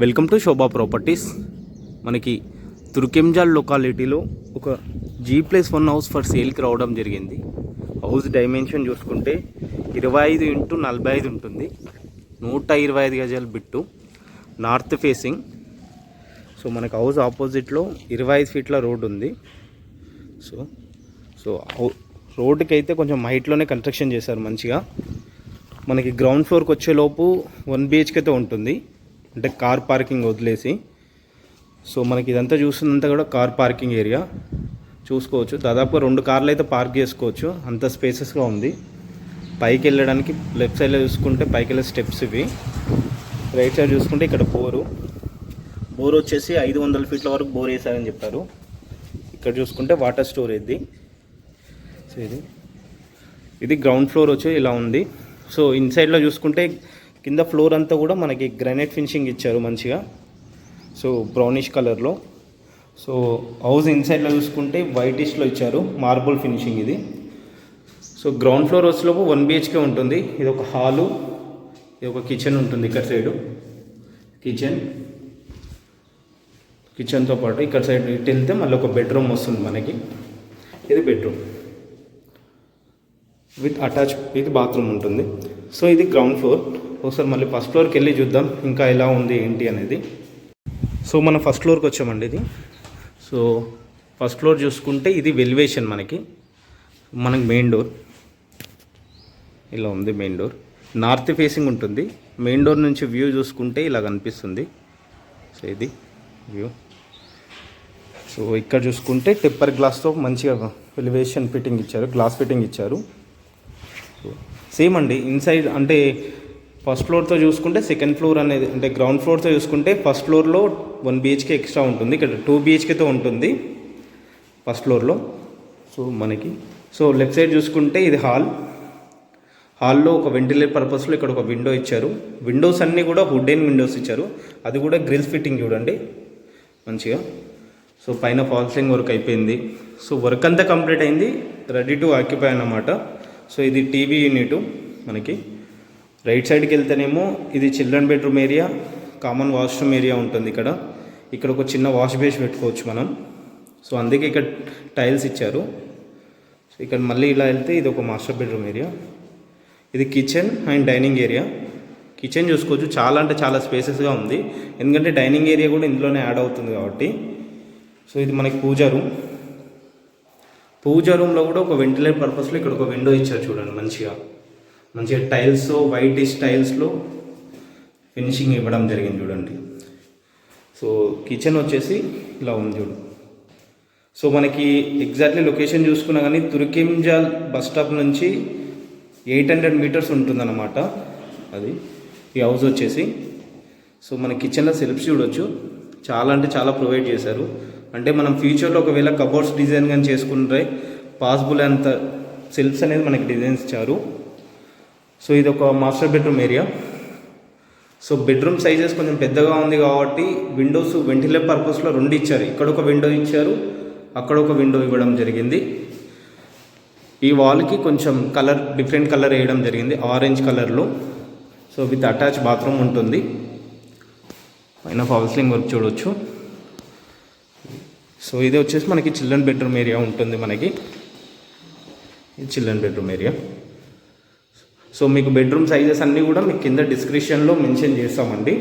Welcome to Shobha properties. మనకి తుర్కెంజాల్ లొకాలిటీలో ఒక G+1 house for సేల్కి రావడం జరిగింది. హౌస్ డైమెన్షన్ చూసుకుంటే 25x45 ఉంటుంది. 125 గజాల బిట్టు, నార్త్ ఫేసింగ్. సో మనకి హౌస్ ఆపోజిట్లో 25 ఫీట్ల రోడ్ ఉంది. సో రోడ్డుకి అయితే కొంచెం హైట్లోనే కన్స్ట్రక్షన్ చేశారు మంచిగా. మనకి గ్రౌండ్ ఫ్లోర్కి వచ్చేలోపు 1 BHK అయితే ఉంటుంది, అంటే కార్ పార్కింగ్ వదిలేసి. సో మనకి ఇదంతా చూస్తున్నంత కూడా కార్ పార్కింగ్ ఏరియా చూసుకోవచ్చు. దాదాపుగా 2 కార్లు అయితే పార్క్ చేసుకోవచ్చు, అంత స్పేసెస్గా ఉంది. పైకి వెళ్ళడానికి లెఫ్ట్ సైడ్లో చూసుకుంటే పైకి వెళ్ళే స్టెప్స్ ఇవి. రైట్ సైడ్ చూసుకుంటే ఇక్కడ బోర్ వచ్చేసి 500 ఫీట్ల వరకు బోర్ వేసారని చెప్పారు. ఇక్కడ చూసుకుంటే వాటర్ స్టోరేజ్ది. సో ఇది గ్రౌండ్ ఫ్లోర్ వచ్చి ఇలా ఉంది. సో ఇన్సైడ్లో చూసుకుంటే కింద ఫ్లోర్ అంతా కూడా మనకి గ్రానైట్ ఫినిషింగ్ ఇచ్చారు మంచిగా, సో బ్రౌనిష్ కలర్లో. సో హౌస్ ఇన్సైడ్లో చూసుకుంటే వైటిష్లో ఇచ్చారు, మార్బుల్ ఫినిషింగ్ ఇది. సో గ్రౌండ్ ఫ్లోర్ వచ్చేలోపు 1 BHK ఉంటుంది. ఇది ఒక హాలు, ఇది ఒక కిచెన్ ఉంటుంది. ఇక్కడ సైడు కిచెన్తో పాటు ఇక్కడ సైడ్ ఇటు వెళ్తే మళ్ళీ ఒక బెడ్రూమ్ వస్తుంది మనకి. ఇది bedroom with attach with bathroom ఉంటుంది. సో ఇది గ్రౌండ్ ఫ్లోర్. ఒకసారి మళ్ళీ ఫస్ట్ ఫ్లోర్కి వెళ్ళి చూద్దాం ఇంకా ఎలా ఉంది ఏంటి అనేది. సో మనం ఫస్ట్ ఫ్లోర్కి వచ్చామండి. ఇది సో ఫస్ట్ ఫ్లోర్ చూసుకుంటే ఇది వెలివేషన్. మనకి మెయిన్ డోర్ ఇలా ఉంది. మెయిన్ డోర్ నార్త్ ఫేసింగ్ ఉంటుంది. మెయిన్ డోర్ నుంచి వ్యూ చూసుకుంటే ఇలా కనిపిస్తుంది. సో ఇది వ్యూ. సో ఇక్కడ చూసుకుంటే టెంపర్ గ్లాస్తో మంచిగా ఎలివేషన్ ఫిట్టింగ్ ఇచ్చారు, గ్లాస్ ఫిట్టింగ్ ఇచ్చారు. సేమ్ అండి ఇన్సైడ్, అంటే ఫస్ట్ ఫ్లోర్తో చూసుకుంటే సెకండ్ ఫ్లోర్ అనేది, అంటే గ్రౌండ్ ఫ్లోర్తో చూసుకుంటే ఫస్ట్ ఫ్లోర్లో 1 BHK ఎక్స్ట్రా ఉంటుంది. ఇక్కడ 2 BHKతో ఉంటుంది ఫస్ట్ ఫ్లోర్లో. సో లెఫ్ట్ సైడ్ చూసుకుంటే ఇది హాల్లో ఒక వెంటిలేటర్ పర్పస్లో ఇక్కడ ఒక విండో ఇచ్చారు. విండోస్ అన్నీ కూడా వుడెన్ విండోస్ ఇచ్చారు, అది కూడా గ్రిల్స్ ఫిట్టింగ్ చూడండి మంచిగా. సో పైన ఫాల్ సీలింగ్ వర్క్ అయిపోయింది. సో వర్క్ అంతా కంప్లీట్ అయింది, రెడీ టు ఆక్యుపై అన్నమాట. సో ఇది టీవీ యూనిట్. మనకి రైట్ సైడ్కి వెళ్తేనేమో ఇది children bedroom area, common washroom area ఉంటుంది. ఇక్కడ ఒక చిన్న వాష్ బేస్ పెట్టుకోవచ్చు మనం. సో అందుకే ఇక్కడ టైల్స్ ఇచ్చారు. సో ఇక్కడ మళ్ళీ ఇలా వెళ్తే ఇది ఒక మాస్టర్ బెడ్రూమ్ ఏరియా. ఇది kitchen and dining area. Kitchen చూసుకోవచ్చు, చాలా అంటే చాలా స్పేసెస్గా ఉంది, ఎందుకంటే డైనింగ్ ఏరియా కూడా ఇందులోనే యాడ్ అవుతుంది కాబట్టి. సో ఇది మనకి పూజా రూమ్లో కూడా ఒక వెంటిలేటర్ పర్పస్లో ఇక్కడ ఒక విండో ఇచ్చారు చూడండి. మంచిగా టైల్స్, వైటిష్ టైల్స్లో ఫినిషింగ్ ఇవ్వడం జరిగింది చూడండి. సో కిచెన్ వచ్చేసి ఇలా ఉంది చూడు. సో మనకి ఎగ్జాక్ట్లీ లొకేషన్ చూసుకున్నా కానీ తుర్కెంజాల్ బస్ స్టాప్ నుంచి 800 మీటర్స్ ఉంటుందన్నమాట అది ఈ హౌస్ వచ్చేసి. సో మన కిచెన్లో సెల్ఫ్స్ చూడొచ్చు, చాలా అంటే చాలా ప్రొవైడ్ చేశారు. అంటే మనం ఫ్యూచర్లో ఒకవేళ కబోర్డ్స్ డిజైన్ కానీ చేసుకుంటే పాసిబుల్ అంత సెల్ఫ్స్ అనేది మనకి డిజైన్స్ ఇచ్చారు. సో ఇది ఒక master bedroom area. So bedroom sizes కొంచెం పెద్దగా ఉంది కాబట్టి విండోస్ వెంటిలేటర్ పర్పస్లో 2 ఇచ్చారు. ఇక్కడ ఒక విండో ఇచ్చారు, అక్కడ ఒక విండో ఇవ్వడం జరిగింది. ఈ వాల్కి కొంచెం డిఫరెంట్ కలర్ వేయడం జరిగింది, ఆరెంజ్ కలర్లో. సో విత్ అటాచ్ బాత్రూమ్ ఉంటుంది. పైన ఫాల్ సీలింగ్ వర్క్ చూడవచ్చు. సో ఇది వచ్చేసి మనకి చిల్డ్రన్ బెడ్రూమ్ ఏరియా ఉంటుంది. మనకి ఇది చిల్డ్రన్ బెడ్రూమ్ ఏరియా. సో మీకు బెడ్రూమ్ సైజెస్ అన్నీ కూడా మీకు కింద డిస్క్రిప్షన్లో మెన్షన్ చేస్తామండి.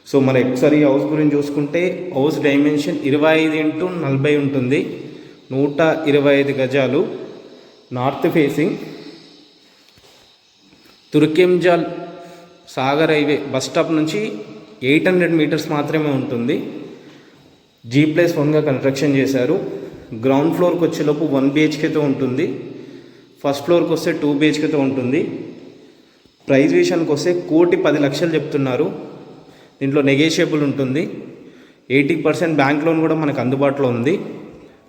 సో మన ఒకసారి హౌస్ గురించి చూసుకుంటే హౌస్ డైమెన్షన్ 25x40 ఉంటుంది. 125 గజాలు, north facing, Turkenjal Sagar highway bus stop నుంచి 800 మీటర్స్ మాత్రమే ఉంటుంది. G+1గా కన్స్ట్రక్షన్ చేశారు. గ్రౌండ్ ఫ్లోర్కి వచ్చేలోపు 1 BHKతో ఉంటుంది. ఫస్ట్ ఫ్లోర్కి వస్తే 2 BHKతో ఉంటుంది. ప్రైస్ విషయానికి వస్తే 1,10,00,000 చెప్తున్నారు. దీంట్లో నెగోషియబుల్ ఉంటుంది. 80% బ్యాంక్ లోన్ కూడా మనకు అందుబాటులో ఉంది.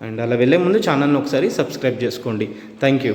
అండ్ అలా వెళ్ళే ముందు ఛానల్ని ఒకసారి సబ్స్క్రైబ్ చేసుకోండి. Thank you.